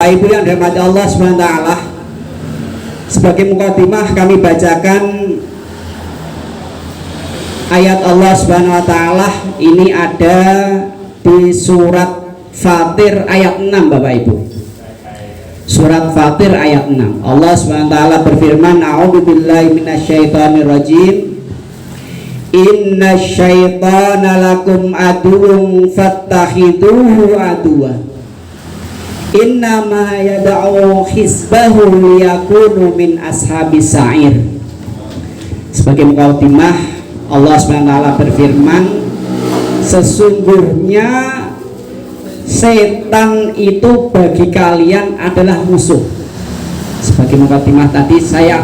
Bapak Ibu yang dirahmati Allah SWT, sebagai mukadimah kami bacakan ayat Allah SWT. Ini ada di surat Fatir ayat 6 Bapak Ibu. Surat Fatir ayat 6. Allah SWT berfirman, A'udzubillahi minasyaitonirrajim. Inna syaitana lakum aduwwun fattakhiduhu aduwwa. Innama yad'u hizbahu liyakunu min ashabis sa'ir. Sebagai mukadimah, Allah SWT berfirman, sesungguhnya setan itu bagi kalian adalah musuh. Sebagai mukadimah tadi saya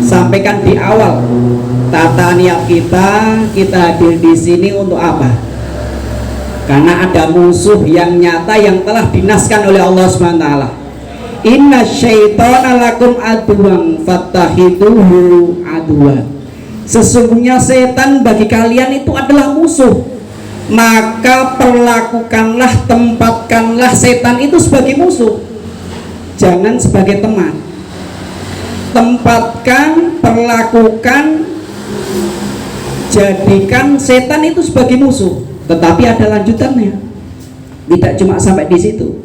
sampaikan di awal, tata niat kita hadir di sini untuk apa? Karena ada musuh yang nyata yang telah dinaskan oleh Allah SWT. Inna syaitana lakum aduwwan fattakhiduhu aduwwa. Sesungguhnya setan bagi kalian itu adalah musuh, maka perlakukanlah, tempatkanlah setan itu sebagai musuh, jangan sebagai teman. Tempatkan, perlakukan, jadikan setan itu sebagai musuh. Tetapi ada lanjutannya, tidak cuma sampai di situ.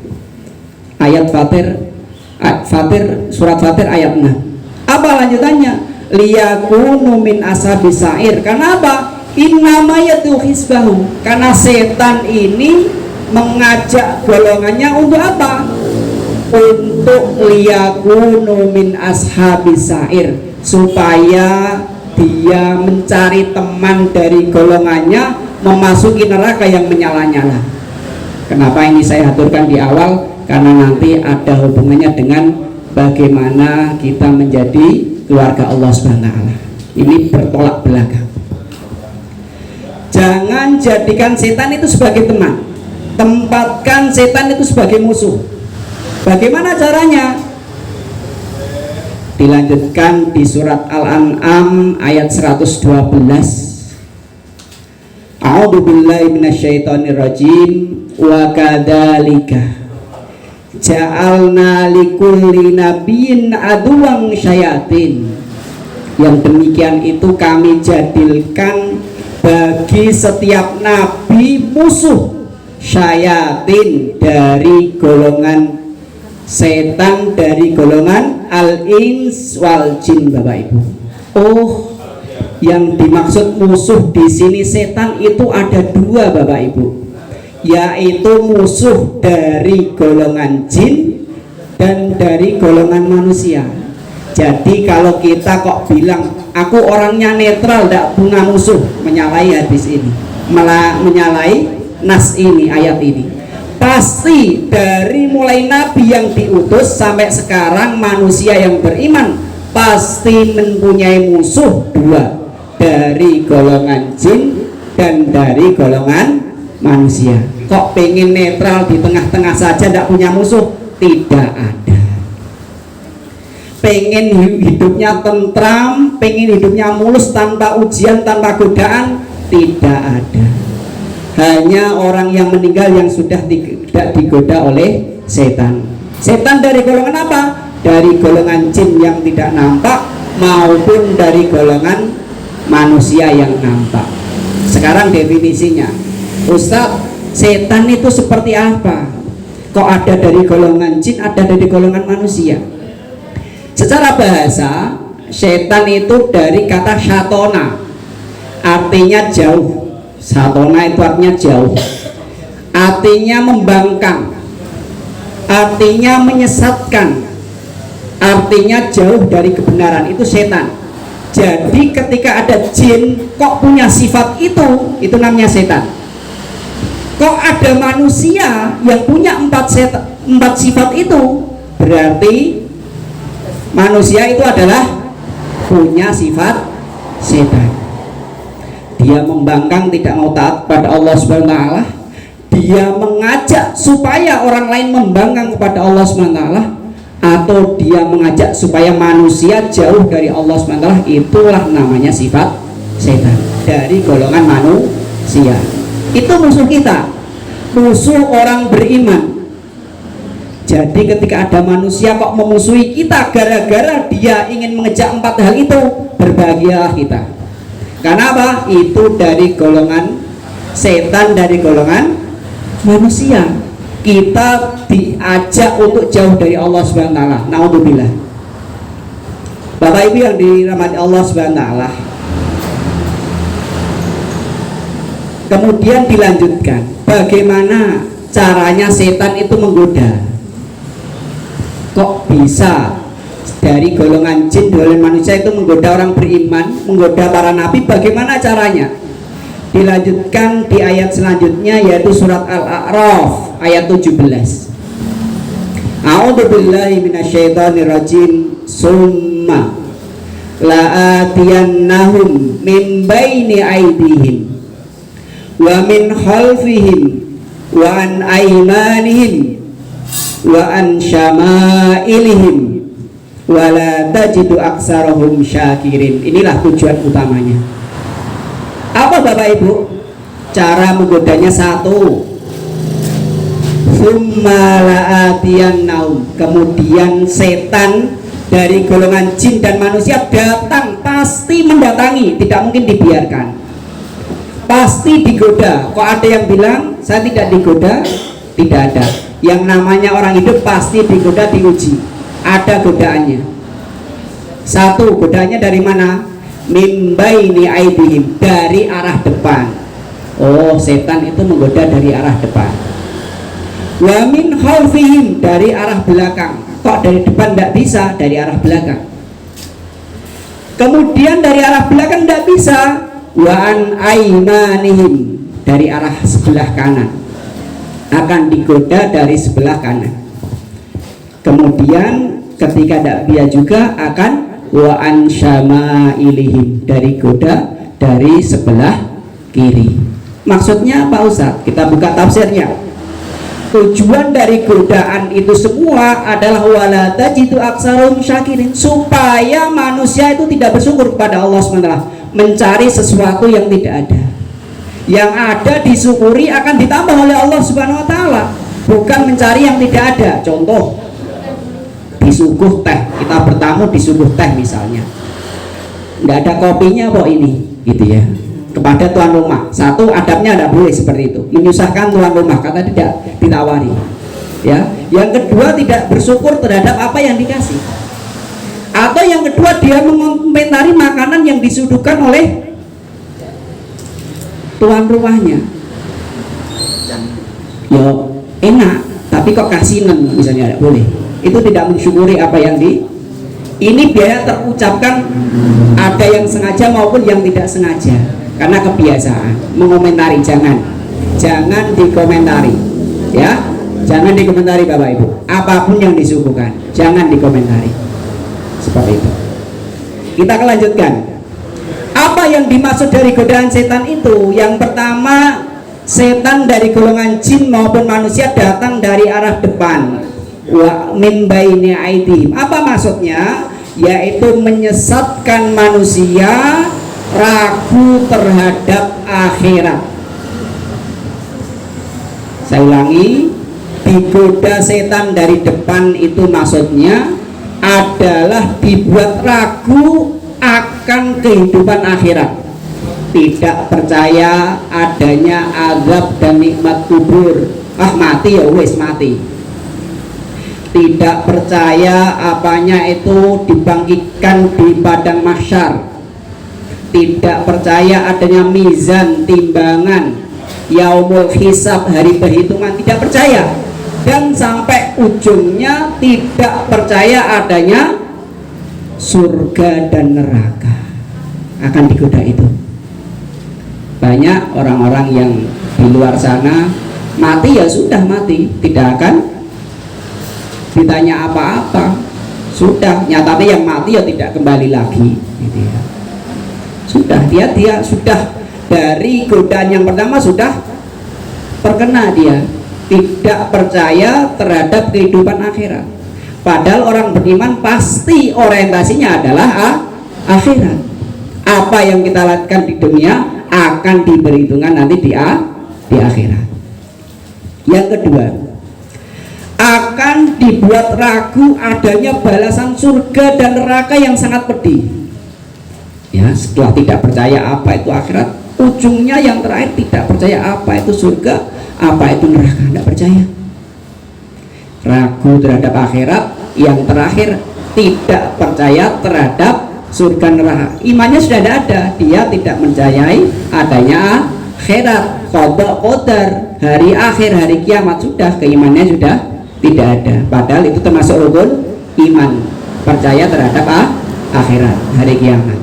Ayat Fatir surat Fatir ayat 6. Apa lanjutannya? Liyakunu min ashabis sa'ir. Karena apa? Innama yad'u hizbahu. Karena setan ini mengajak golongannya untuk apa? Untuk liyakunu min ashabis sa'ir, supaya dia mencari teman dari golongannya memasuki neraka yang menyala-nyala. Kenapa ini saya aturkan di awal? Karena nanti ada hubungannya dengan bagaimana kita menjadi keluarga Allah SWT. Ini bertolak belakang. Jangan jadikan setan itu sebagai teman, tempatkan setan itu sebagai musuh. Bagaimana caranya? Dilanjutkan di surat Al-An'am ayat 112. A'udzubillahi minasyaitonirrajim. Wa kadzalika ja'alna likulli nabiyyin aduwwan syayatin. Yang demikian itu kami jadikan bagi setiap nabi musuh syayatin, dari golongan setan, dari golongan al-ins wal jin Bapak Ibu. Oh, yang dimaksud musuh di sini setan itu ada dua Bapak Ibu, yaitu musuh dari golongan jin dan dari golongan manusia. Jadi kalau kita kok bilang aku orangnya netral, tidak punya musuh, menyalahi hadis ini, malah menyalahi nas ini, ayat ini. Pasti dari mulai nabi yang diutus sampai sekarang manusia yang beriman pasti mempunyai musuh dua, dari golongan jin dan dari golongan manusia. Kok pengen netral di tengah-tengah saja, tidak punya musuh? Tidak ada. Pengen hidupnya tentram, pengen hidupnya mulus tanpa ujian, tanpa godaan? Tidak ada. Hanya orang yang meninggal yang sudah tidak digoda oleh setan. Setan dari golongan apa? Dari golongan jin yang tidak nampak maupun dari golongan manusia yang nampak. Sekarang definisinya, Ustadz, setan itu seperti apa? Kok ada dari golongan jin, ada dari golongan manusia? Secara bahasa, setan itu dari kata syatona, artinya jauh. Satona itu artinya jauh, artinya membangkang, artinya menyesatkan, artinya jauh dari kebenaran. Itu setan. Jadi ketika ada jin kok punya sifat itu namanya setan. Kok ada manusia yang punya empat sifat itu, berarti manusia itu adalah punya sifat setan. Dia membangkang, tidak mau taat pada Allah SWT. Dia mengajak supaya orang lain membangkang kepada Allah SWT, atau dia mengajak supaya manusia jauh dari Allah SWT. Itulah namanya sifat setan dari golongan manusia. Itu musuh kita, musuh orang beriman. Jadi ketika ada manusia kok memusuhi kita gara-gara dia ingin mengejar 4 hal itu, berbahagialah kita. Karena apa? Itu dari golongan setan, dari golongan manusia. Kita diajak untuk jauh dari Allah Subhanahu wa taala. Naudzubillah. Bapak Ibu yang dirahmati Allah Subhanahu wa taala. Kemudian dilanjutkan, bagaimana caranya setan itu menggoda? Kok bisa dari golongan jin, golongan manusia itu menggoda orang beriman, menggoda para nabi? Bagaimana caranya? Dilanjutkan di ayat selanjutnya, yaitu surat Al-A'raf ayat 17. A'udzubillahi minasyaitonirrajim. Summa la'atiyannahum min baini aydihim wa min khalfihim wa an aymanihim wa an syama'ilihim wa la tajidu aksarahum syakirin. Inilah tujuan utamanya. Apa Bapak Ibu? Cara menggodanya satu, summa la'atiyannahum, kemudian setan dari golongan jin dan manusia datang, pasti mendatangi, tidak mungkin dibiarkan, pasti digoda. Kok ada yang bilang saya tidak digoda? Tidak ada. Yang namanya orang hidup pasti digoda, diuji, ada godaannya. Satu, godaannya dari mana? Min baini aidihim, dari arah depan. Oh, setan itu menggoda dari arah depan. Wa min khalfihim, dari arah belakang. Kok dari depan tidak bisa? Dari arah belakang. Kemudian dari arah belakang tidak bisa. Wa an aymanihim, dari arah sebelah kanan. Akan digoda dari sebelah kanan. Kemudian ketika tidak bisa juga akan wa an syama'ilihim, dari goda dari sebelah kiri. Maksudnya apa Ustaz? Kita buka tafsirnya. Tujuan dari godaan itu semua adalah wala tajidu aksarum syakirin, supaya manusia itu tidak bersyukur kepada Allah SWT, mencari sesuatu yang tidak ada. Yang ada disyukuri akan ditambah oleh Allah Subhanahu wa taala, bukan mencari yang tidak ada. Contoh, disuguh teh, kita bertamu disuguh teh misalnya, nggak ada kopinya kok ini, gitu ya, kepada tuan rumah. Satu, adabnya tidak boleh seperti itu, menyusahkan tuan rumah karena tidak ditawari, ya. Yang kedua, tidak bersyukur terhadap apa yang dikasih. Atau yang kedua, dia mengomentari makanan yang disuguhkan oleh tuan rumahnya. Ya enak, tapi kok kasinan misalnya, tidak boleh. Itu tidak mensyukuri apa yang ini biaya terucapkan, ada yang sengaja maupun yang tidak sengaja, karena kebiasaan mengomentari. Jangan dikomentari, ya, jangan dikomentari Bapak Ibu. Apapun yang disuguhkan jangan dikomentari, seperti itu. Kita lanjutkan. Apa yang dimaksud dari godaan setan itu? Yang pertama, setan dari golongan jin maupun manusia datang dari arah depan. Wa min baini aidihim. Apa maksudnya? Yaitu menyesatkan manusia ragu terhadap akhirat. Saya ulangi, digoda setan dari depan itu maksudnya adalah dibuat ragu akan kehidupan akhirat, tidak percaya adanya azab dan nikmat kubur. Mati ya wis mati. Tidak percaya apanya itu dibangkitkan di padang mahsyar. Tidak percaya adanya mizan, timbangan, yaumul hisab, hari perhitungan. Tidak percaya. Dan sampai ujungnya tidak percaya adanya surga dan neraka. Akan digoda itu. Banyak orang-orang yang di luar sana mati ya sudah mati, tidak akan ditanya apa-apa, sudah nyatanya yang mati ya tidak kembali lagi, gitu ya. Sudah dia sudah dari godaan yang pertama sudah terkena, dia tidak percaya terhadap kehidupan akhirat. Padahal orang beriman pasti orientasinya adalah akhirat. Apa yang kita lakukan di dunia akan diperhitungkan nanti di akhirat. Yang kedua, akan dibuat ragu adanya balasan surga dan neraka yang sangat pedih. Ya, setelah tidak percaya apa itu akhirat, ujungnya yang terakhir tidak percaya apa itu surga, apa itu neraka, tidak percaya. Ragu terhadap akhirat, yang terakhir tidak percaya terhadap surga neraka. Imannya sudah tidak ada, dia tidak percayai adanya akhirat, qada qadar, hari akhir, hari kiamat, sudah keimanannya sudah tidak ada. Padahal itu termasuk rukun iman, percaya terhadap akhirat, hari kiamat.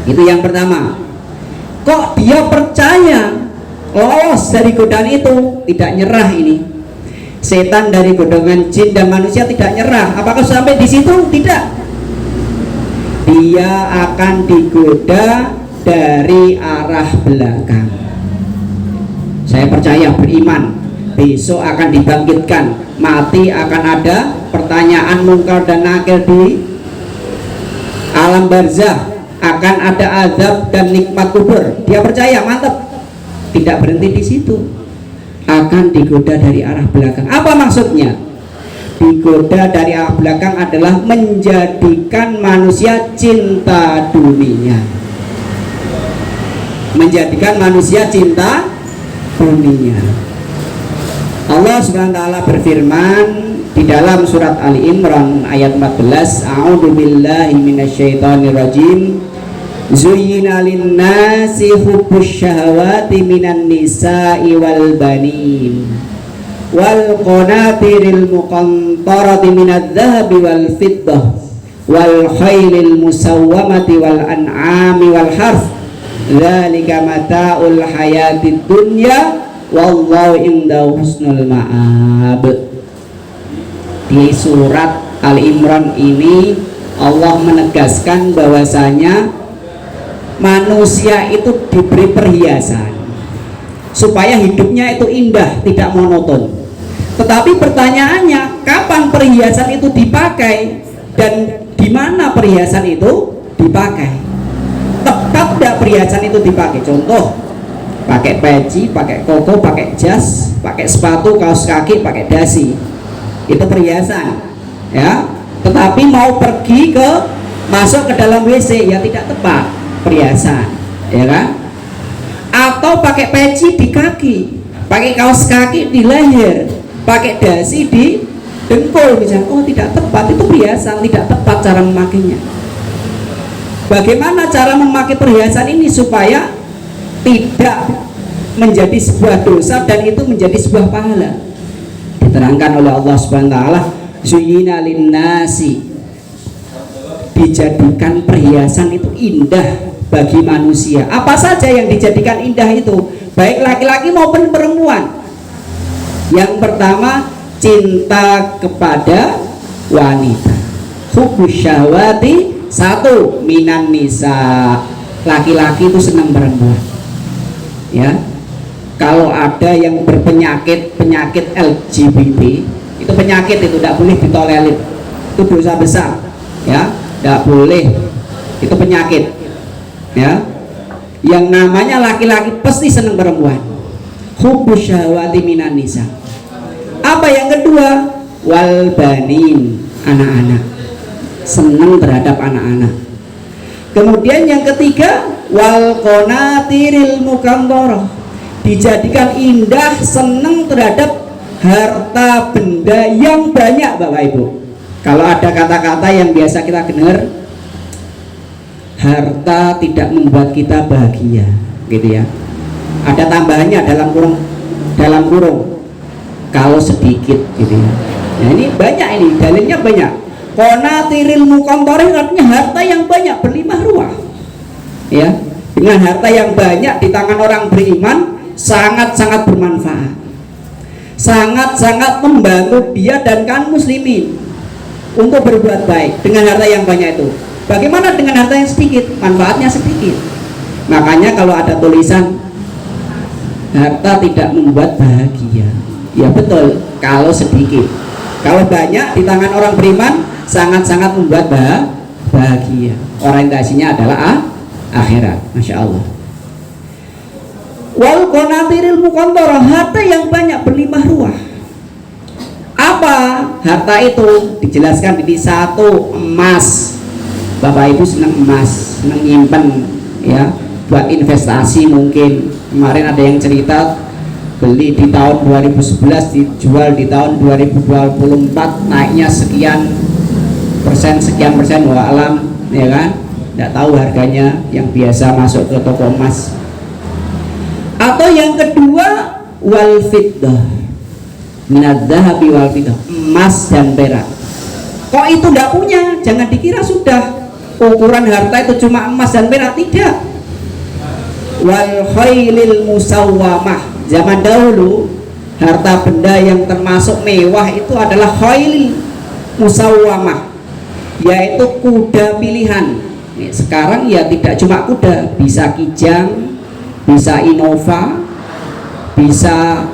Itu yang pertama. Kok dia percaya lolos dari godaan itu, tidak nyerah ini. Setan dari golongan jin dan manusia tidak nyerah. Apakah sampai di situ? Tidak. Dia akan digoda dari arah belakang. Saya percaya, beriman, besok akan dibangkitkan, mati akan ada pertanyaan mungkar dan nakir di alam barzah, akan ada azab dan nikmat kubur. Dia percaya, mantap. Tidak berhenti di situ, akan digoda dari arah belakang. Apa maksudnya? Digoda dari arah belakang adalah menjadikan manusia cinta dunia, menjadikan manusia cinta dunia. Allah SWT berfirman di dalam surat Ali Imran ayat 14, A'udzubillahi minasyaitonirrajim. Zuyyina linnasi hubbus syahawati minan nisa'i wal banin wal qanatiril muqantarati minadh dhahabi wal fiddah wal khailil musawwamati wal an'ami wal harth dzalika mata'ul hayatid dunya wallahu indahu husnul ma'ab. Di surat Ali Imran ini Allah menegaskan bahwasanya manusia itu diberi perhiasan supaya hidupnya itu indah, tidak monoton. Tetapi pertanyaannya, kapan perhiasan itu dipakai dan di mana perhiasan itu dipakai? Tepat tidak perhiasan itu dipakai? Contoh, pakai peci, pakai koko, pakai jas, pakai sepatu, kaos kaki, pakai dasi, itu perhiasan, ya. Tetapi mau pergi ke masuk ke dalam WC, ya tidak tepat perhiasan, ya kan? Atau pakai peci di kaki, pakai kaos kaki di leher, pakai dasi di dengkul misalnya. Oh, tidak tepat, itu perhiasan, tidak tepat cara memakainya. Bagaimana cara memakai perhiasan ini supaya tidak menjadi sebuah dosa dan itu menjadi sebuah pahala? Diterangkan oleh Allah Subhanahu wa taala, zuyyina linnasi, dijadikan perhiasan itu indah bagi manusia. Apa saja yang dijadikan indah itu, baik laki-laki maupun perempuan. Yang pertama, cinta kepada wanita, hubbus syahwati. Satu, minan nisa, laki-laki itu senang perempuan, ya. Kalau ada yang berpenyakit LGBT, itu penyakit, itu tidak boleh ditolerir, itu dosa besar, ya, tidak boleh, itu penyakit, ya. Yang namanya laki-laki pasti senang perempuan, hubbus syahwati minan nisa. Apa yang kedua? Wal banin, anak-anak, senang terhadap anak-anak. Kemudian yang ketiga, wal qanatiril muqantarah, dijadikan indah, senang terhadap harta benda yang banyak, Bapak Ibu. Kalau ada kata-kata yang biasa kita dengar, harta tidak membuat kita bahagia, gitu ya. Ada tambahannya dalam kurung kalau sedikit, gitu ya. Nah, ini banyak, ini dalilnya banyak. Qanatiril muqantarah artinya harta yang banyak, berlimpah ruah, ya. Dengan harta yang banyak di tangan orang beriman sangat-sangat bermanfaat, sangat-sangat membantu dia dan kaum muslimin untuk berbuat baik dengan harta yang banyak itu. Bagaimana dengan harta yang sedikit? Manfaatnya sedikit. Makanya kalau ada tulisan harta tidak membuat bahagia, ya betul, kalau sedikit. Kalau banyak di tangan orang beriman sangat-sangat membuat bahagia. Orientasinya adalah akhirat. Masya Allah. Wal qanatiril muqantarah, harta yang banyak, berlimpah ruah. Apa Apa harta itu? Dijelaskan di satu, emas. Bapak Ibu senang emas, senang nyimpen ya, buat investasi mungkin. Kemarin ada yang cerita beli di tahun 2011 dijual di tahun 2024 naiknya sekian persen wa alam, ya kan? Tidak tahu harganya yang biasa masuk ke toko emas. Atau yang kedua, wal fiddah, minadzahabi wal fiddah, emas dan perak. Kok itu tidak punya? Jangan dikira sudah ukuran harta itu cuma emas dan perak, tidak. Wal khailil musawwamah, zaman dahulu harta benda yang termasuk mewah itu adalah khail musawwamah, yaitu kuda pilihan. Sekarang ya tidak cuma kuda, bisa kijang, bisa Innova, bisa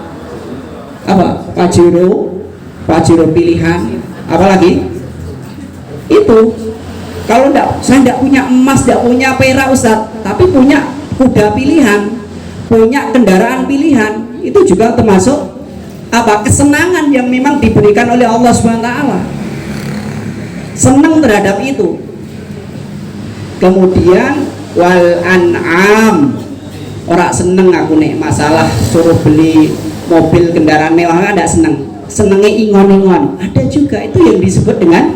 apa, Pajero pilihan, apalagi itu. Kalau saya tidak punya emas, tidak punya perak Ustaz, tapi punya kuda pilihan, punya kendaraan pilihan, itu juga termasuk apa, kesenangan yang memang diberikan oleh Allah SWT. Senang terhadap itu. Kemudian wal an'am, orang seneng aku nih masalah suruh beli mobil kendaraan mewah, kan tidak seneng, senengnya ingon-ingon. Ada juga itu yang disebut dengan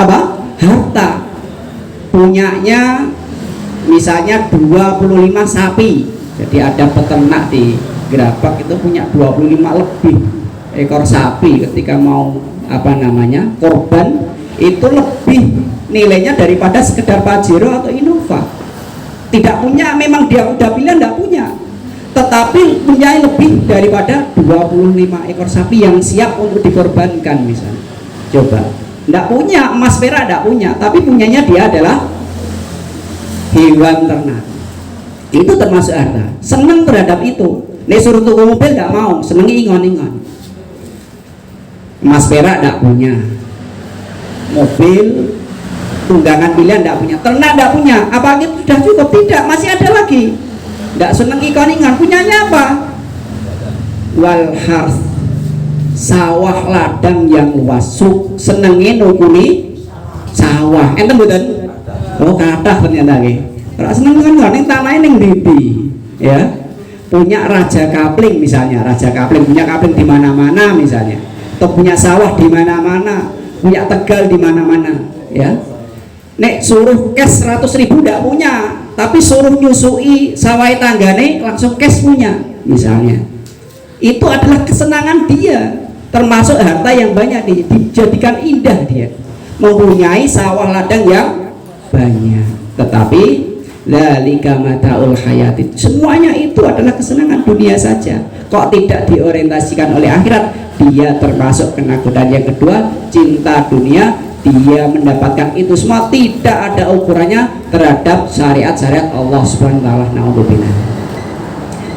apa, harta. Punyanya misalnya 25 sapi, jadi ada peternak di Gerabak itu punya 25 lebih ekor sapi, ketika mau apa namanya korban itu lebih nilainya daripada sekedar Pajero atau Innova. Tidak punya, memang dia udah pilihan tidak punya, tetapi punya lebih daripada 25 ekor sapi yang siap untuk dikorbankan misalnya. Coba, tidak punya emas perak, tidak punya, tapi punyanya dia adalah hewan ternak. Itu termasuk harta. Senang terhadap itu. Nih suruh tuku mobil tidak mau, seneng ingon-ingon. Emas perak tidak punya, mobil tunggangan pilihan tidak punya, ternak tidak punya. Apa itu sudah cukup? Tidak, masih ada lagi. Tidak seneng ikon-ingon. Punyanya apa? Wal harth, sawah ladang yang luas. Senengin nukuni sawah. Enten mboten? Oh kathah ternyata nggih. Ora seneng kan ning tanahe ning ndi, ya. Punya raja kapling misalnya, raja kapling punya kapling di mana-mana misalnya. Atau punya sawah di mana-mana, punya tegal di mana-mana, ya. Nek suruh cash 100.000 tidak punya, tapi suruh nyusui sawah tanggane langsung cash punya misalnya. Itu adalah kesenangan dia, termasuk harta yang banyak dijadikan indah dia. Mempunyai sawah ladang yang banyak, tetapi dzalika mataul hayati, semuanya itu adalah kesenangan dunia saja. Kok tidak diorientasikan oleh akhirat? Dia termasuk kenakutan yang kedua, cinta dunia. Dia mendapatkan itu semua, tidak ada ukurannya terhadap syariat-syariat Allah Subhanahu wa taala. Naudzubillah.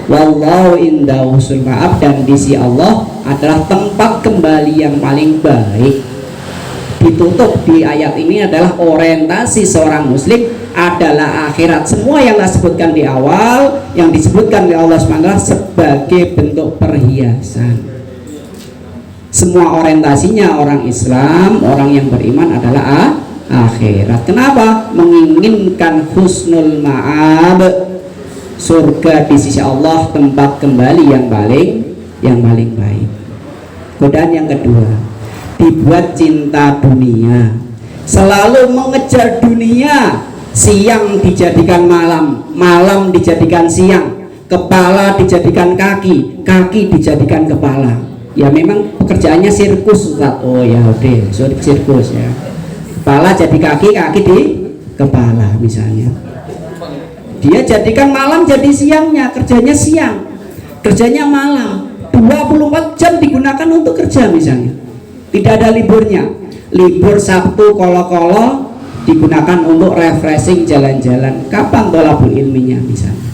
Wallahu indahu husnul ma'ab, dan di sisi Allah adalah tempat kembali yang paling baik. Ditutup di ayat ini adalah orientasi seorang muslim adalah akhirat. Semua yang saya sebutkan di awal, yang disebutkan oleh Allah SWT sebagai bentuk perhiasan. Semua orientasinya orang Islam, orang yang beriman adalah akhirat. Kenapa? Menginginkan husnul ma'ab, surga di sisi Allah, tempat kembali yang paling baik. Godaan yang kedua, dibuat cinta dunia, selalu mengejar dunia. Siang dijadikan malam, malam dijadikan siang, kepala dijadikan kaki, kaki dijadikan kepala. Ya memang pekerjaannya sirkus Ustaz. Oh ya udah, sirkus ya. Kepala jadi kaki, kaki di kepala misalnya. Dia jadikan malam jadi siangnya, kerjanya siang, kerjanya malam. 24 jam digunakan untuk kerja misalnya. Tidak ada liburnya. Libur Sabtu kolo-kolo digunakan untuk refreshing, jalan-jalan. Kapan tolabul ilminya misalnya?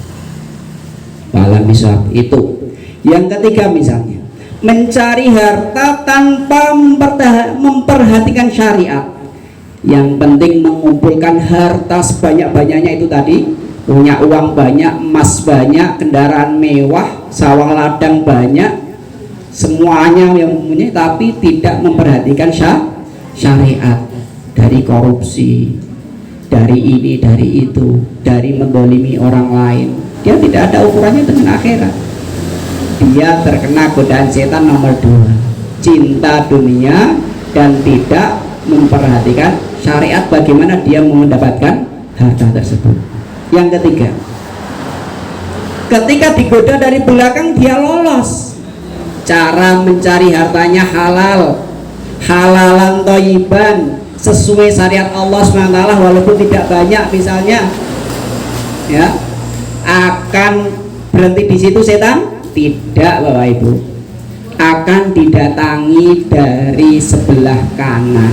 Malam misal itu. Yang ketiga misalnya, mencari harta tanpa memperhatikan syariat. Yang penting mengumpulkan harta sebanyak-banyaknya itu tadi. Punya uang banyak, emas banyak, kendaraan mewah, sawah ladang banyak, semuanya yang mempunyai, tapi tidak memperhatikan syariat, dari korupsi, dari ini, dari itu, dari mendolimi orang lain. Dia tidak ada ukurannya dengan akhirat. Dia terkena godaan setan nomor 2, cinta dunia dan tidak memperhatikan syariat, bagaimana dia mendapatkan harta tersebut. Yang ketiga, ketika digoda dari belakang dia lolos. Cara mencari hartanya halal, halalan thayyiban, sesuai syariat Allah SWT, walaupun tidak banyak misalnya, ya, akan berhenti di situ setan? Tidak, Bapak Ibu, akan didatangi dari sebelah kanan.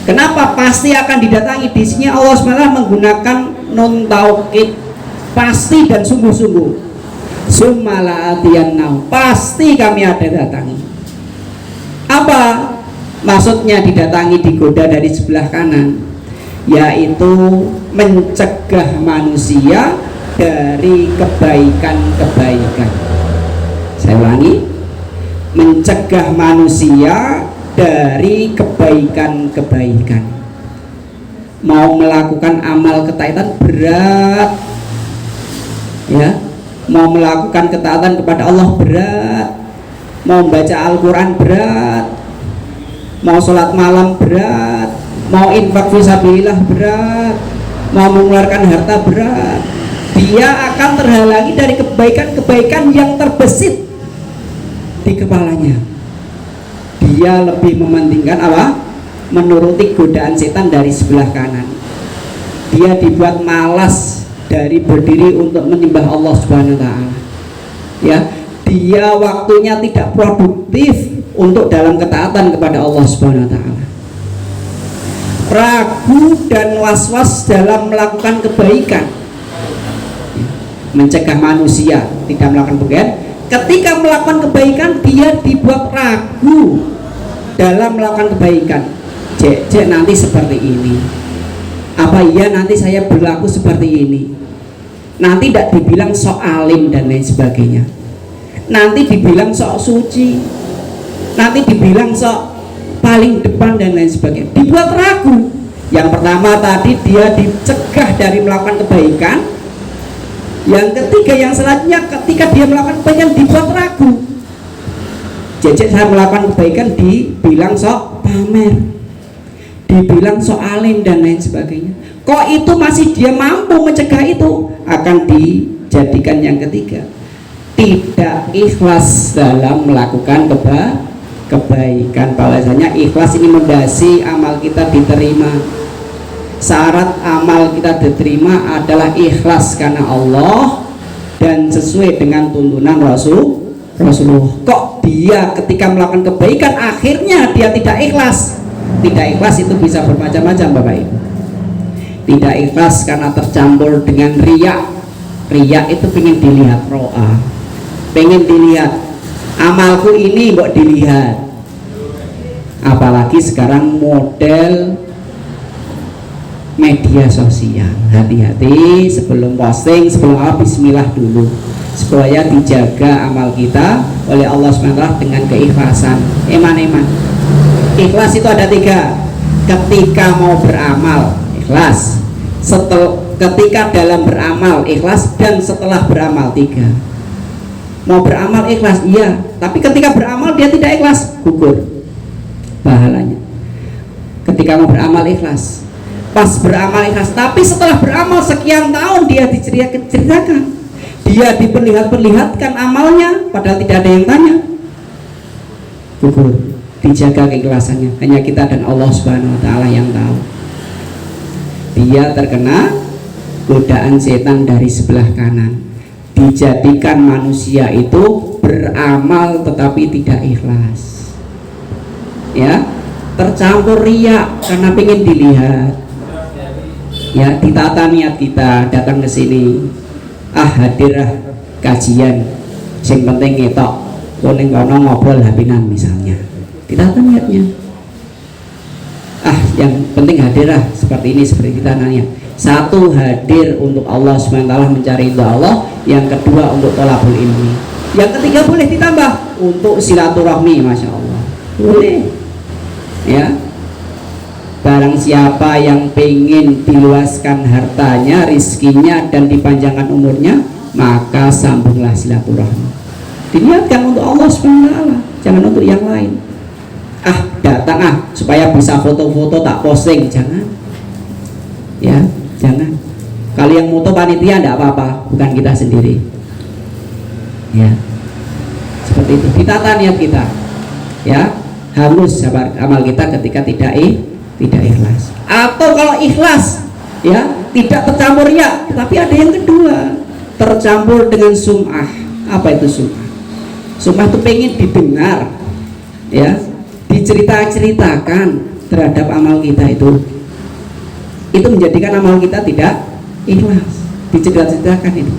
Kenapa pasti akan didatangi? Di sini Allah SWT menggunakan nun taukid, pasti dan sungguh-sungguh. Summala'atiyannau, pasti kami ada datangi. Apa maksudnya didatangi, digoda dari sebelah kanan? Yaitu mencegah manusia dari kebaikan-kebaikan. Saya ulangi, mencegah manusia dari kebaikan-kebaikan. Mau melakukan amal ketaatan berat, ya, mau melakukan ketaatan kepada Allah berat, mau baca Al-Quran berat, mau sholat malam berat, mau infak fisabilillah berat, mau mengeluarkan harta berat, dia akan terhalangi dari kebaikan-kebaikan yang terbesit di kepalanya. Dia lebih mementingkan apa? Menuruti godaan setan dari sebelah kanan. Dia dibuat malas dari berdiri untuk menyembah Allah Subhanahu wa taala. Ya, dia waktunya tidak produktif untuk dalam ketaatan kepada Allah Subhanahu wa taala. Ragu dan was-was dalam melakukan kebaikan. Mencegah manusia tidak melakukan kebaikan. Ketika melakukan kebaikan, dia dibuat ragu dalam melakukan kebaikan. Cek nanti seperti ini. Apa iya nanti saya berlaku seperti ini? Nanti tidak dibilang sok alim dan lain sebagainya. Nanti dibilang sok suci. Nanti dibilang sok paling depan dan lain sebagainya. Dibuat ragu. Yang pertama tadi dia dicegah dari melakukan kebaikan. Yang ketiga, yang selanjutnya ketika dia melakukan kebaikan dibuat ragu. Jejak saya melakukan kebaikan dibilang sok pamer, dibilang sok alim dan lain sebagainya. Kok itu masih dia mampu mencegah itu? Akan dijadikan yang ketiga, tidak ikhlas dalam melakukan kebaikan. Bahwasanya ikhlas ini mendasi amal kita diterima. Syarat amal kita diterima adalah ikhlas karena Allah dan sesuai dengan tuntunan Rasulullah. Kok dia ketika melakukan kebaikan akhirnya dia tidak ikhlas? Tidak ikhlas itu bisa bermacam-macam, Bapak Ibu. Tidak ikhlas karena tercampur dengan riya. Riya itu pengen dilihat, ro'a, pengen dilihat amalku ini kok dilihat. Apalagi sekarang model media sosial. Hati-hati sebelum posting, sebelum apa, bismillah dulu, supaya dijaga amal kita oleh Allah SWT dengan keikhlasan. Eman. Ikhlas itu ada 3. Ketika mau beramal ikhlas, ketika dalam beramal ikhlas, dan setelah beramal 3. Mau beramal ikhlas, iya, tapi ketika beramal dia tidak ikhlas, gugur pahalanya. Ketika mau beramal ikhlas, pas beramal ikhlas, tapi setelah beramal sekian tahun dia diceritakan, dia diperlihatkan amalnya padahal tidak ada yang tanya, gugur. Dijaga keikhlasannya, hanya kita dan Allah Subhanahu wa taala yang tahu. Dia terkena godaan setan dari sebelah kanan, dijadikan manusia itu beramal tetapi tidak ikhlas, ya, tercampur riya karena pengen dilihat. Ya, ditata niat kita datang ke sini, hadirah kajian, sing penting ngetok kuning kono ngobrol hapinan misalnya, ditata niatnya. Yang penting hadirah seperti ini, seperti kita nanya. Satu, hadir untuk Allah SWT, mencari ridha Allah. Yang kedua, untuk thalabul ilmi. Yang ketiga boleh ditambah untuk silaturahmi, masya Allah, boleh. Ya, barang siapa yang pengen diluaskan hartanya, rizkinya, dan dipanjangkan umurnya, maka sambunglah silaturahmi. Diniatkan untuk Allah SWT, jangan untuk yang lain. Datang supaya bisa foto-foto tak posting, jangan. Ya, jangan. Kalau yang foto panitia tidak apa-apa, bukan kita sendiri. Ya, seperti itu. Ditata niat kita. Ya, halus amal kita ketika tidak ikhlas. Atau kalau ikhlas, ya tidak tercampur ya, tapi ada yang kedua, tercampur dengan sum'ah. Apa itu sum'ah? Sum'ah itu pengen didengar, ya, diceritakan terhadap amal kita itu menjadikan amal kita tidak ikhlas. Diceritakan itu.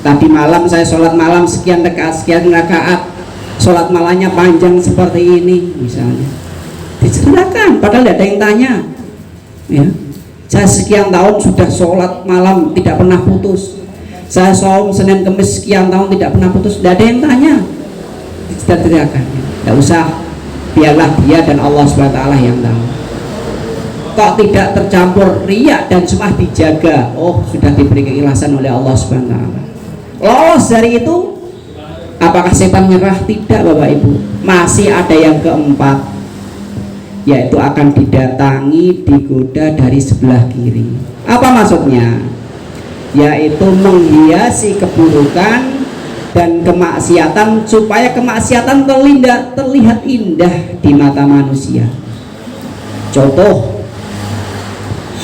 Tadi malam saya sholat malam sekian rakaat, sholat malamnya panjang seperti ini misalnya, diceritakan padahal tidak ada yang tanya. Ya, saya sekian tahun sudah sholat malam tidak pernah putus, saya saum Senin Kemis sekian tahun tidak pernah putus, tidak ada yang tanya. Diceritakan, tidak usah, biarlah dia dan Allah SWT yang tahu. Kok tidak tercampur riya dan sum'ah, dijaga, oh sudah diberi keikhlasan oleh Allah SWT. Lolos dari itu, apakah setan nyerah? Tidak, Bapak Ibu. Masih ada yang keempat, yaitu akan didatangi, digoda dari sebelah kiri. Apa maksudnya? Yaitu menghiasi keburukan dan kemaksiatan supaya kemaksiatan terlihat indah di mata manusia. Contoh,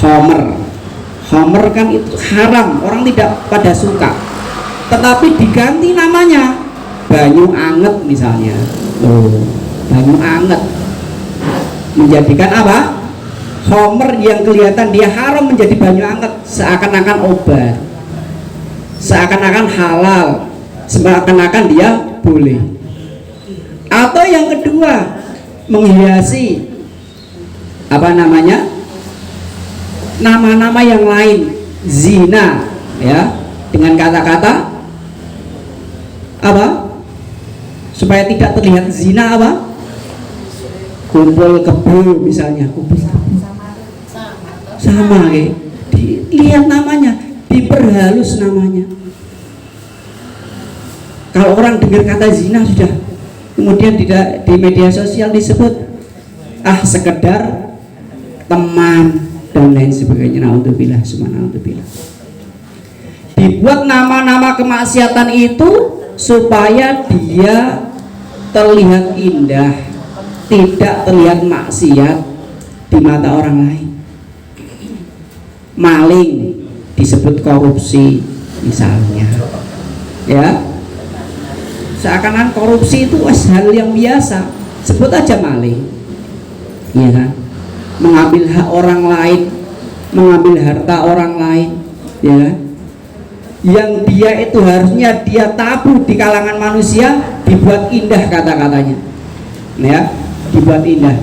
Homer kan itu haram, orang tidak pada suka, tetapi diganti namanya banyu anget misalnya. Banyu anget menjadikan apa? Homer yang kelihatan dia haram menjadi banyu anget, seakan-akan obat, seakan-akan halal, seakan-akan dia boleh. Atau yang kedua, menghiasi apa namanya, nama-nama yang lain, zina, ya, dengan kata-kata apa supaya tidak terlihat zina, apa, kumpul kebo misalnya, kumpul sama dilihat namanya, diperhalus namanya. Kalau orang dengar kata zina sudah, kemudian di media sosial disebut sekedar teman dan lain sebagainya. Naudzubillah, subhanallah. Dibuat nama-nama kemaksiatan itu supaya dia terlihat indah, tidak terlihat maksiat di mata orang lain. Maling disebut korupsi misalnya, ya, seakan-akan korupsi itu hal yang biasa, sebut aja maling, ya kan? Mengambil hak orang lain, mengambil harta orang lain, ya kan? Yang dia itu harusnya dia tabu di kalangan manusia, dibuat indah kata-katanya, ya, dibuat indah.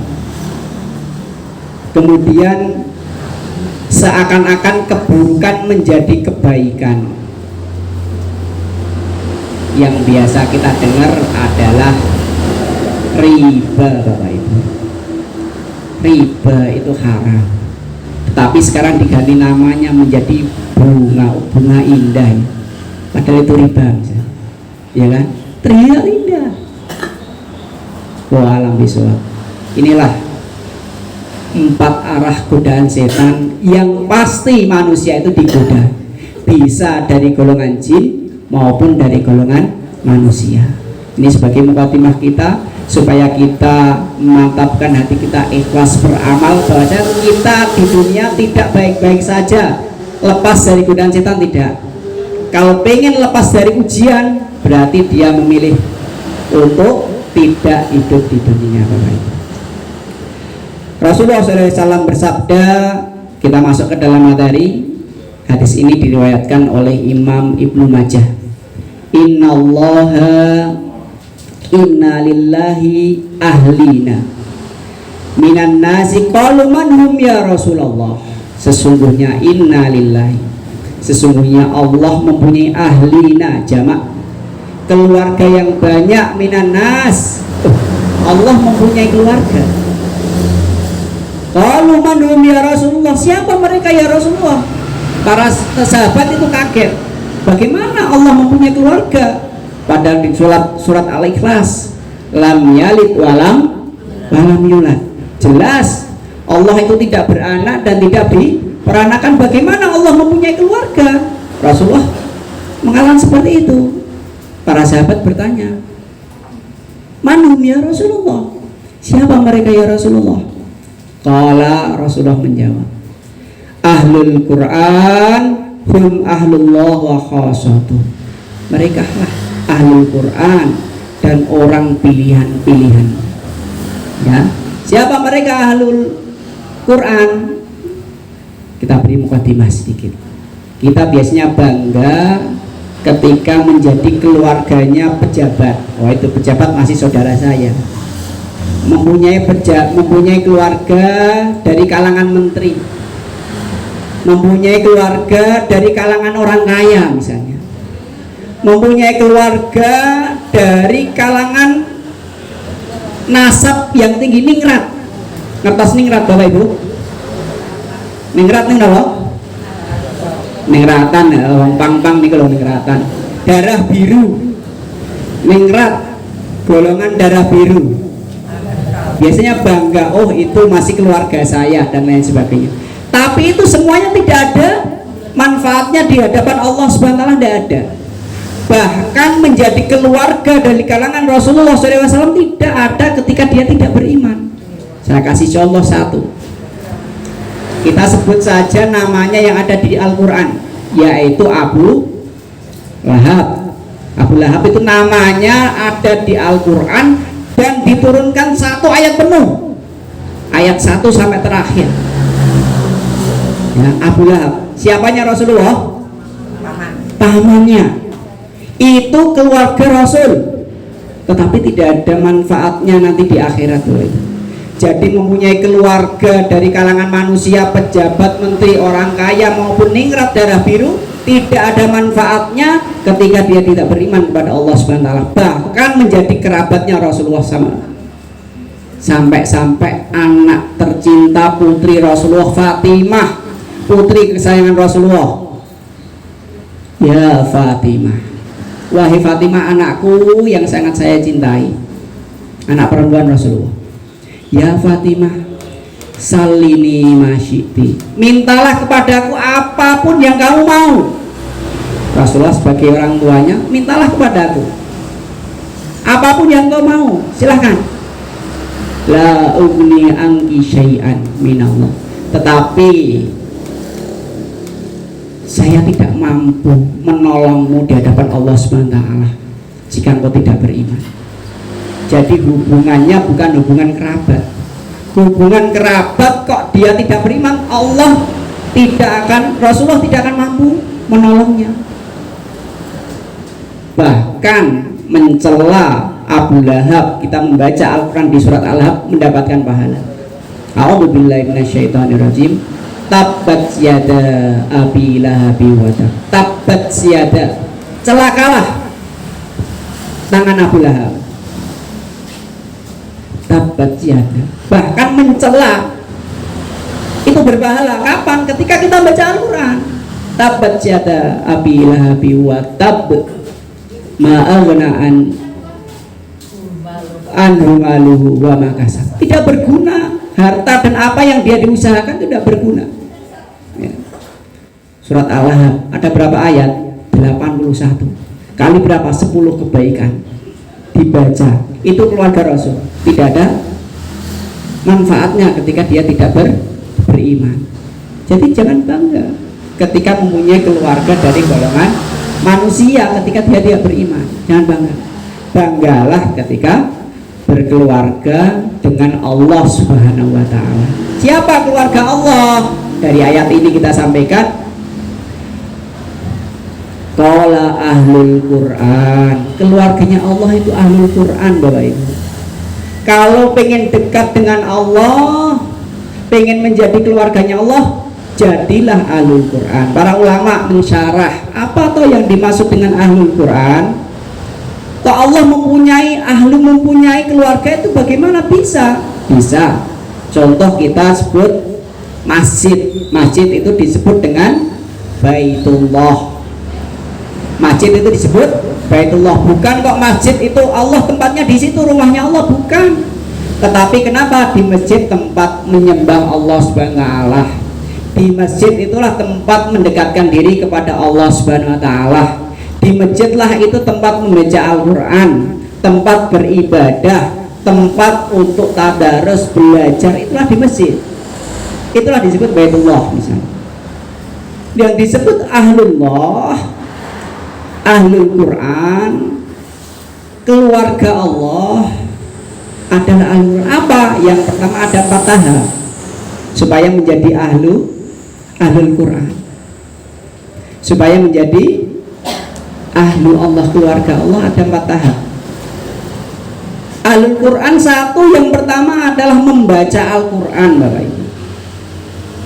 Kemudian seakan-akan keburukan menjadi kebaikan. Yang biasa kita dengar adalah riba, Bapak Ibu. Riba itu haram, tapi sekarang diganti namanya menjadi bunga indah, ya. Padahal itu riba misalnya, ya kan? Terlihat indah. Alam bisawab. Inilah 4 arah godaan setan yang pasti manusia itu digoda, bisa dari golongan jin maupun dari golongan manusia. Ini sebagai mukadimah kita supaya kita memantapkan hati kita ikhlas beramal, bahwa kita di dunia tidak baik-baik saja, lepas dari godaan setan, tidak. Kalau pengen lepas dari ujian, berarti dia memilih untuk tidak hidup di dunia. Rasulullah SAW bersabda, kita masuk ke dalam materi. Hadis ini diriwayatkan oleh Imam Ibnu Majah. Inna lillahi ahlina minan nasi qalu man hum ya Rasulullah. Sesungguhnya inna lillahi, sesungguhnya Allah mempunyai ahlina, jamak, keluarga yang banyak minan nas. Allah mempunyai keluarga. Qalu man hum ya Rasulullah, siapa mereka ya Rasulullah? Para sahabat itu kaget, bagaimana Allah mempunyai keluarga? Padahal di surat Al-Ikhlas, lam yalid walam yulad, jelas Allah itu tidak beranak dan tidak diperanakan. Bagaimana Allah mempunyai keluarga? Rasulullah mengatakan seperti itu. Para sahabat bertanya, manhum ya Rasulullah, siapa mereka ya Rasulullah? Qala, Rasulullah menjawab, ahlul Quran hum ahlullah wa khasatuh. Mereka lah ahlul Quran dan orang pilihan-pilihan. Ya, siapa mereka ahlul Quran? Kita beri mukadimah sedikit. Kita biasanya bangga ketika menjadi keluarganya pejabat. Oh, itu pejabat masih saudara saya. Mempunyai keluarga dari kalangan menteri, mempunyai keluarga dari kalangan orang kaya misalnya, mempunyai keluarga dari kalangan nasab yang tinggi. Ningrat, ngertos ningrat Bapak Ibu? Ningrat nih apa? Ningratan, orang pang-pang nih kalau ningratan, darah biru, ningrat, golongan darah biru. Biasanya bangga, oh itu masih keluarga saya dan lain sebagainya. Tapi itu semuanya tidak ada manfaatnya di hadapan Allah Subhanahu wa taala, tidak ada. Bahkan menjadi keluarga dari kalangan Rasulullah SAW tidak ada ketika dia tidak beriman. Saya kasih contoh satu. Kita sebut saja namanya yang ada di Al-Quran, yaitu Abu Lahab. Abu Lahab itu namanya ada di Al-Quran dan diturunkan satu ayat penuh, ayat 1 sampai terakhir. Ya, Abu Lahab, siapanya Rasulullah? Pamannya. Itu keluarga Rasul, tetapi tidak ada manfaatnya nanti di akhirat. Jadi mempunyai keluarga dari kalangan manusia, pejabat, menteri, orang kaya maupun ningrat darah biru, tidak ada manfaatnya ketika dia tidak beriman kepada Allah Subhanahu wa taala. Bahkan menjadi kerabatnya Rasulullah sampai anak tercinta putri Rasulullah, Fatimah, putri kesayangan Rasulullah. Ya Fatimah, wahai Fatimah anakku yang sangat saya cintai, anak perempuan Rasulullah. Ya Fatimah, salini masyiti, mintalah kepadaku apapun yang kamu mau. Rasulullah sebagai orang tuanya, mintalah kepadaku apapun yang kau mau, silahkan. La ugni angki syai'an minallah, tetapi saya tidak mampu menolongmu di hadapan Allah Subhanahu wa taala jika engkau tidak beriman. Jadi hubungannya bukan hubungan kerabat. Hubungan kerabat kok dia tidak beriman, Allah tidak akan, Rasulullah tidak akan mampu menolongnya. Bahkan mencela Abu Lahab, kita membaca Al-Quran di surat Al-Lahab mendapatkan pahala. A'udzubillahi minasyaitonirrajim. Tabbat yada abi lahabi wa tab. Tabbat yada, celakalah tangan Abu Lahab. Tabbat yada, bahkan mencela itu berpahala. Kapan? Ketika kita baca Al-Quran. Tabbat yada abi lahabi wa tab, ma'aghna'an anhu maluhu wa makasab. Tidak berguna, harta dan apa yang dia diusahakan tidak berguna. Ya. Surat Al-Lahab ada berapa ayat? 81 kali berapa? 10 kebaikan dibaca. Itu keluarga Rasul, tidak ada manfaatnya ketika dia tidak beriman. Jadi jangan bangga ketika mempunyai keluarga dari golongan manusia ketika dia tidak beriman. Jangan bangga. Banggalah ketika berkeluarga dengan Allah Subhanahu wa taala. Siapa keluarga Allah? Dari ayat ini kita sampaikan, qala ahlul Quran, keluarganya Allah itu ahlul Quran, Bapak Ibu. Kalau pengen dekat dengan Allah, pengen menjadi keluarganya Allah, jadilah ahlul Quran. Para ulama mensyarah apa toh yang dimaksud dengan ahlul Quran. Kok Allah mempunyai keluarga itu bagaimana bisa? Bisa. Contoh kita sebut masjid. Masjid itu disebut dengan Baitullah. Masjid itu disebut Baitullah. Bukan kok masjid itu Allah tempatnya di situ, rumahnya Allah, bukan. Tetapi kenapa di masjid tempat menyembah Allah Subhanahu wa taala? Di masjid itulah tempat mendekatkan diri kepada Allah Subhanahu wa taala. Di masjidlah itu tempat membaca Al-Qur'an, tempat beribadah, tempat untuk tadarus, belajar, itulah di masjid. Itulah disebut Baitullah misalnya. Yang disebut Ahlullah, Ahlul Quran, keluarga Allah adalah Ahlul apa? Yang pertama ada 4 tahap supaya menjadi Ahlul Quran, supaya menjadi Ahlu Allah, keluarga Allah, ada 4 tahap. Ahlul Quran satu, yang pertama adalah membaca Al-Quran, Bapak Ibu.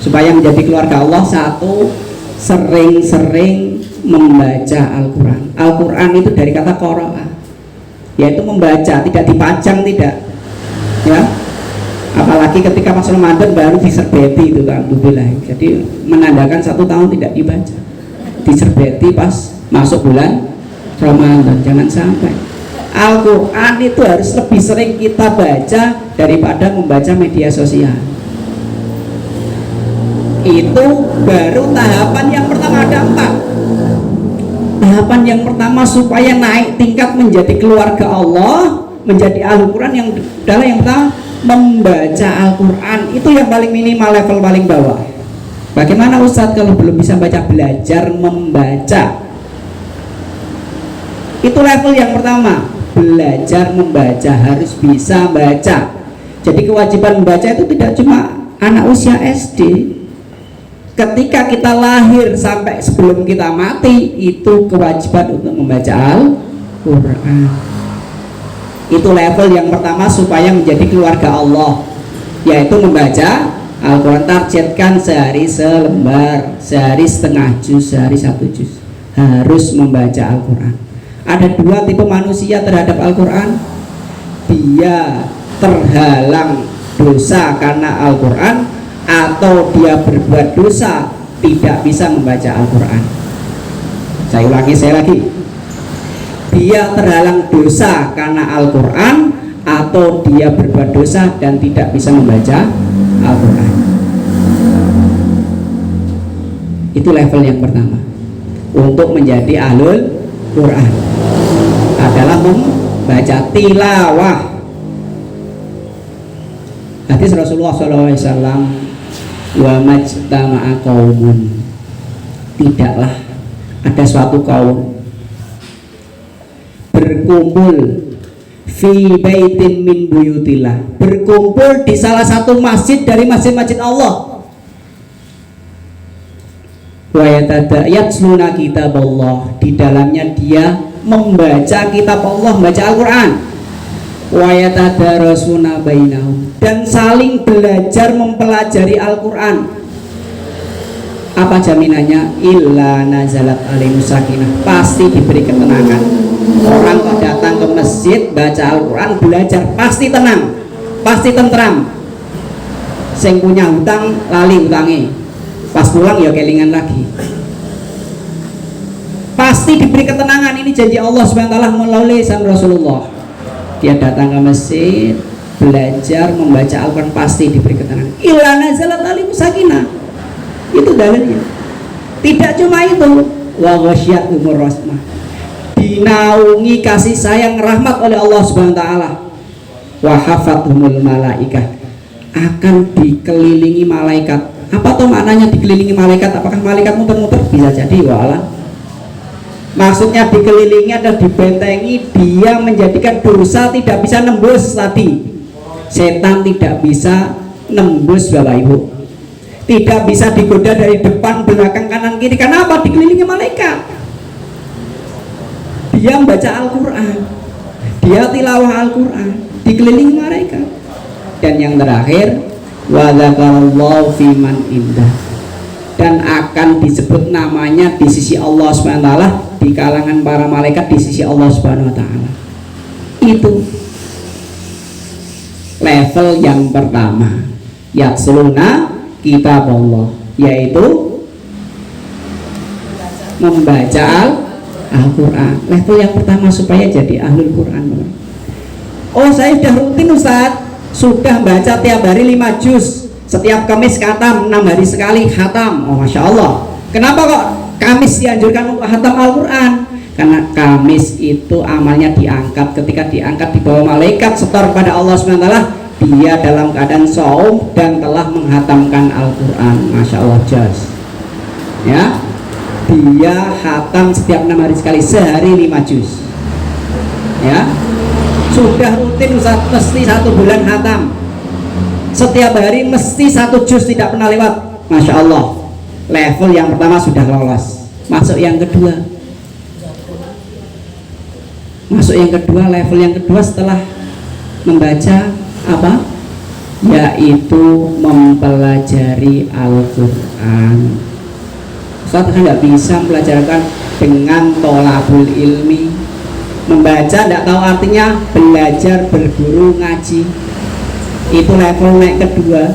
Supaya menjadi keluarga Allah, satu, sering-sering membaca Al-Quran. Al-Quran itu dari kata qara'a, yaitu membaca, tidak dipajang, tidak ya. Apalagi ketika pas Ramadan baru diserbeti itu kan, jadi menandakan 1 tahun tidak dibaca, diserbeti pas masuk bulan Ramadan. Jangan sampai. Al-Quran itu harus lebih sering kita baca daripada membaca media sosial. Itu baru tahapan yang pertama, ada 4. Tahapan yang pertama supaya naik tingkat menjadi keluarga Allah, menjadi Al-Quran, yang adalah yang pertama membaca Al-Quran. Itu yang paling minimal, level paling bawah. Bagaimana Ustadz kalau belum bisa baca? Belajar membaca. Itu level yang pertama, belajar membaca, harus bisa baca. Jadi kewajiban membaca itu tidak cuma anak usia SD. Ketika kita lahir sampai sebelum kita mati, itu kewajiban untuk membaca Al-Quran. Itu level yang pertama supaya menjadi keluarga Allah, yaitu membaca Al-Quran. Targetkan sehari selembar, sehari setengah juz, sehari 1 juz, harus membaca Al-Quran. Ada 2 tipe manusia terhadap Al-Quran. Dia terhalang dosa karena Al-Quran, atau dia berbuat dosa tidak bisa membaca Al-Quran. Saya ulangi sekali lagi. Dia terhalang dosa karena Al-Quran, atau dia berbuat dosa dan tidak bisa membaca Al-Quran. Itu level yang pertama. Untuk menjadi Ahlul Quran adalah membaca tilawah. Hadis Rasulullah SAW, wa majtama'a qaumun, tidaklah ada suatu kaum berkumpul fi baitin min buyutillah, berkumpul di salah satu masjid dari masjid-masjid Allah, wa yatluna kitaballah, di dalamnya dia membaca kitab Allah, membaca Al-Quran, wa yatadarasuna bainahum, dan saling belajar mempelajari Al-Quran. Apa jaminannya? Illa nazalat alaihimus sakinah, pasti diberi ketenangan. Orang kok datang ke masjid baca Al-Quran, belajar, pasti tenang, pasti tentram. Sing punya hutang lali hutange, pas pulang ya kelingan lagi. Pasti diberi ketenangan. Ini janji Allah SWT melalui lisan Rasulullah. Dia datang ke masjid, belajar membaca Al-Quran, pasti diberi ketenangan. Illa nazalat alaihimus sakinah, itu dalilnya. Tidak cuma itu, wa ghasyiyatuhumur rahmah, dinaungi kasih sayang rahmat oleh Allah Subhanahu wa taala. Wa hafathumul malaikah, akan dikelilingi malaikat. Apa tuh maknanya dikelilingi malaikat? Apakah malaikat muter-muter? Bisa jadi, wala. Maksudnya dikelilingi ada dibentengi, dia menjadikan dosa tidak bisa nembus tadi. Setan tidak bisa nembus, Bapak Ibu. Tidak bisa digoda dari depan, belakang, kanan, kiri. Kenapa? Dikelilingi malaikat. Dia membaca Al-Quran, dia tilawah Al-Quran, dikelilingi malaikat. Dan yang terakhir, wa dzakarallahu fiman indah, dan akan disebut namanya di sisi Allah SWT, di kalangan para malaikat di sisi Allah SWT. Itu level yang pertama, yatsluna kitab Allah, yaitu membaca Al-Quran. Level yang pertama supaya jadi ahlul Quran. Oh, saya sudah rutin Ustaz, sudah baca tiap hari 5 juz, setiap Kamis khatam, 6 hari sekali khatam. Oh, Masya Allah. Kenapa kok Kamis dianjurkan untuk khatam Al-Quran? Karena Kamis itu amalnya diangkat. Ketika diangkat di bawah malaikat setor pada Allah SWT, dia dalam keadaan saum dan telah menghatamkan Al-Quran. Masya Allah, jas. Ya, dia khatam setiap 6 hari sekali, sehari 5 juz. Ya, sudah rutin Ustaz, mesti 1 bulan khatam. Setiap hari mesti 1 juz, tidak pernah lewat. Masya Allah, level yang pertama sudah lolos. Masuk yang kedua. Level yang kedua setelah membaca apa? Yaitu mempelajari Al-Quran. Ustaz kan nggak bisa mempelajarkan dengan tolabul ilmi. Membaca tidak tahu artinya, belajar berguru ngaji. Itu level naik kedua.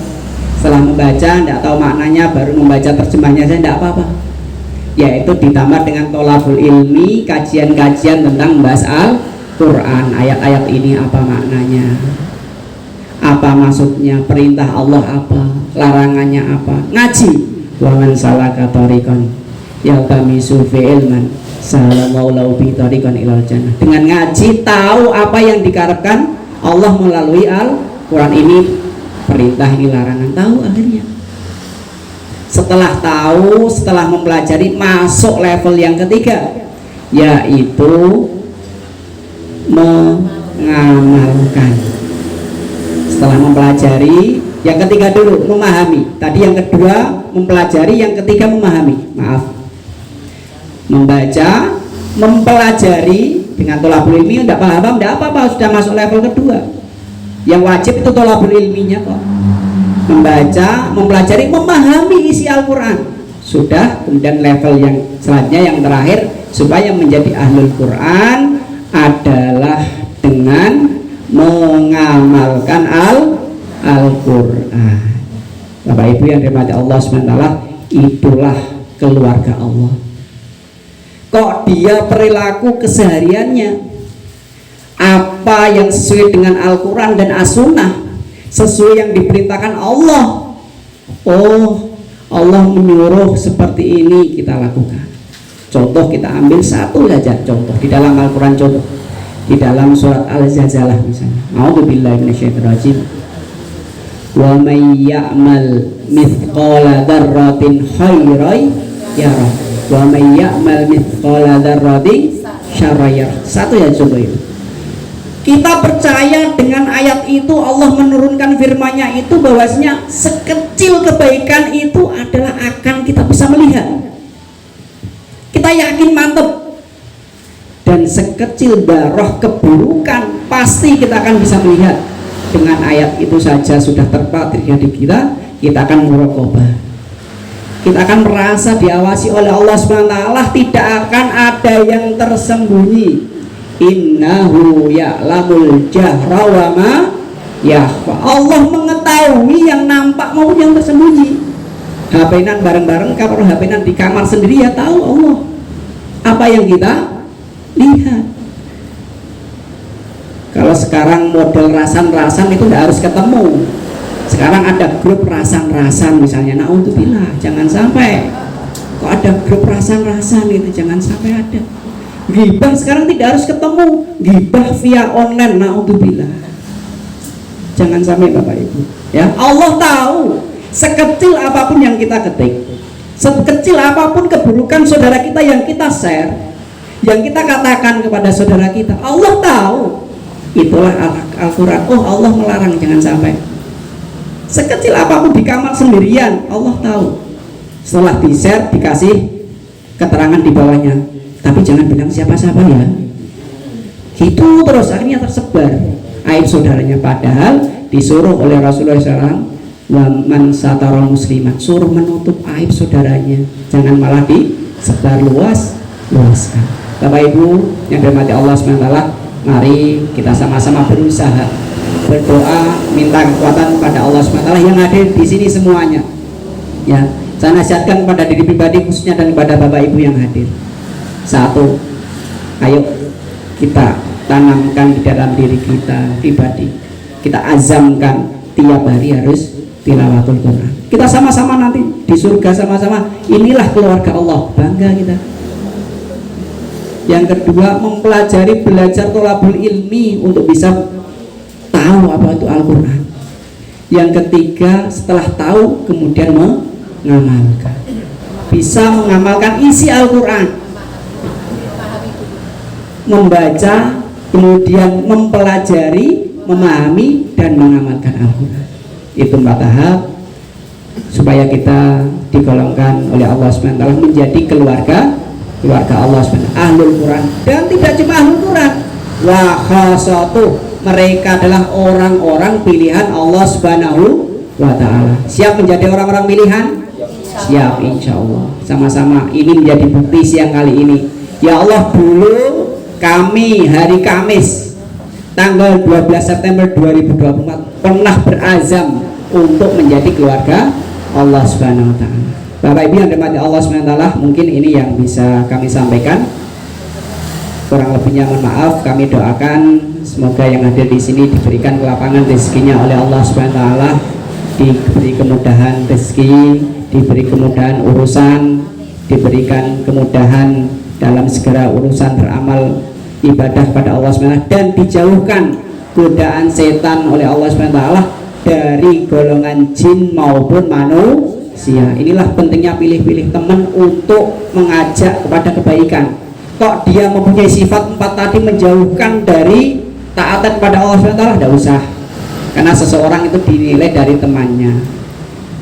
Setelah membaca tidak tahu maknanya, baru membaca terjemahnya saja tidak apa-apa. Yaitu ditambah dengan tolabul ilmi, kajian-kajian tentang membahas Al-Quran. Ayat-ayat ini apa maknanya, apa maksudnya, perintah Allah apa, larangannya apa. Ngaji. Wa man salaka tariqan yaltamisu fi ilman salallahu bi tariqan ilal jannah. Dengan ngaji tahu apa yang diharapkan Allah melalui Al-Quran. Ini perintah, ini larangan, tahu akhirnya. Setelah tahu, setelah mempelajari, masuk level yang ketiga, yaitu mengamalkan. Setelah mempelajari, yang ketiga dulu memahami. Tadi yang kedua mempelajari, yang ketiga memahami. Maaf, membaca, mempelajari dengan tolabul ilmi, tidak paham, tidak apa-apa, sudah masuk level kedua. Yang wajib itu tolabul ilminya kok. Membaca, mempelajari, memahami isi Al-Quran. Sudah. Kemudian level yang selanjutnya, yang terakhir, supaya menjadi ahlul Quran adalah dengan mengamalkan Al-Quran. Bapak Ibu yang dirahmati Allah SWT, itulah keluarga Allah. Kok dia perilaku kesehariannya apa yang sesuai dengan Al-Quran dan As-Sunnah, sesuai yang diperintahkan Allah. Oh, Allah menyuruh seperti ini, kita lakukan. Contoh, kita ambil satu saja contoh di dalam Al-Quran. Contoh di dalam surat Al-Zalzalah misalnya, a'udzubillahi minasyaitonirrajim, wa may ya'mal mithqala dzarratin khairan yarah wa may ya'mal mithqala dzarratin syarran yarah. Satu ya contoh itu. Kita percaya dengan ayat itu, Allah menurunkan firman-Nya itu, bahwasanya sekecil kebaikan itu adalah akan kita bisa melihat. Kita yakin mantap. Dan sekecil darah keburukan pasti kita akan bisa melihat. Dengan ayat itu saja sudah terpatri di kita, kita akan muraqabah. Kita akan merasa diawasi oleh Allah SWT. Tidak akan ada yang tersembunyi. Innahu ya'lamul jahra wa ma yakhfa. Allah mengetahui yang nampak maupun yang tersembunyi. HP-nan bareng-bareng, kalau HP-nan di kamar sendiri, ya tahu Allah apa yang kita lihat. Kalau sekarang model rasan-rasan itu tidak harus ketemu. Sekarang ada grup rasan-rasan misalnya. Naudzubillah, jangan sampai. Kok ada grup rasan-rasan itu, jangan sampai ada. Ghibah sekarang tidak harus ketemu, ghibah via online, naudzubillah. Jangan sampai Bapak Ibu. Ya, Allah tahu sekecil apapun yang kita ketik, sekecil apapun keburukan saudara kita yang kita share, yang kita katakan kepada saudara kita, Allah tahu. Itulah Al-Quran. Oh, Allah melarang jangan sampai. Sekecil apapun di kamar sendirian, Allah tahu. Setelah di-share, dikasih keterangan di bawahnya, tapi jangan bilang siapa-siapa ya. Itu terus akhirnya tersebar aib saudaranya, padahal disuruh oleh Rasulullah SAW, wa man satara musliman, suruh menutup aib saudaranya, jangan malah disebar luaskan. Bapak Ibu yang dirahmati Allah SWT, Mari kita sama-sama berusaha, berdoa, minta kekuatan pada Allah SWT yang hadir di sini semuanya. Ya, saya nasihatkan kepada diri pribadi khususnya dan kepada Bapak Ibu yang hadir. Satu, ayo kita tanamkan di dalam diri kita pribadi. Kita azamkan tiap hari harus tilawatul Quran. Kita sama-sama nanti di surga sama-sama. Inilah keluarga Allah, bangga kita. Yang kedua, mempelajari, belajar tholabul ilmi untuk bisa tahu apa itu Al-Quran. Yang ketiga, setelah tahu kemudian mengamalkan, bisa mengamalkan isi Al-Quran, membaca, kemudian mempelajari, memahami, dan mengamalkan Al-Quran. Itu 4 tahap supaya kita digolongkan oleh Allah SWT menjadi keluarga Allah SWT, ahlul Quran. Dan tidak cuma ahlul Quran, wa khasatuh, mereka adalah orang-orang pilihan Allah Subhanahu wa ta'ala. Siap menjadi orang-orang pilihan? Siap, insya Allah. Sama-sama ini menjadi bukti siang kali ini. Ya Allah, dulu kami hari Kamis tanggal 12 September 2024 pernah berazam untuk menjadi keluarga Allah Subhanahu wa ta'ala. Bapak Ibu yang dirahmati Allah SWT, mungkin ini yang bisa kami sampaikan. Kurang lebihnya mohon maaf. Kami doakan semoga yang hadir di sini diberikan kelapangan rezekinya oleh Allah SWT, diberi kemudahan rezeki, diberi kemudahan urusan, diberikan kemudahan dalam segala urusan beramal ibadah pada Allah SWT, dan dijauhkan godaan setan oleh Allah SWT dari golongan jin maupun manusia. Inilah pentingnya pilih-pilih teman untuk mengajak kepada kebaikan. Kok dia mempunyai sifat 4 tadi menjauhkan dari taatan pada Allah SWT, tidak usah. Karena seseorang itu dinilai dari temannya.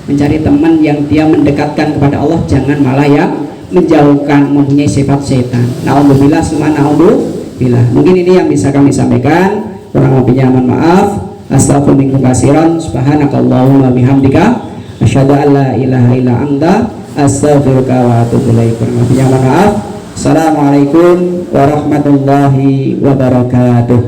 Mencari teman yang dia mendekatkan kepada Allah, jangan malah yang menjauhkan, mempunyai sifat setan. Na'udzubillah summa na'udzubillah. Mungkin ini yang bisa kami sampaikan. Kurang lebihnya mohon maaf. Astaghfirullahaladzim katsiran. Subhanakallahumma bihamdika asyhadu an la ilaha illa anta astaghfiruka wa atubu ilaik. Kurang lebihnya mohon maaf. Assalamualaikum warahmatullahi wabarakatuh.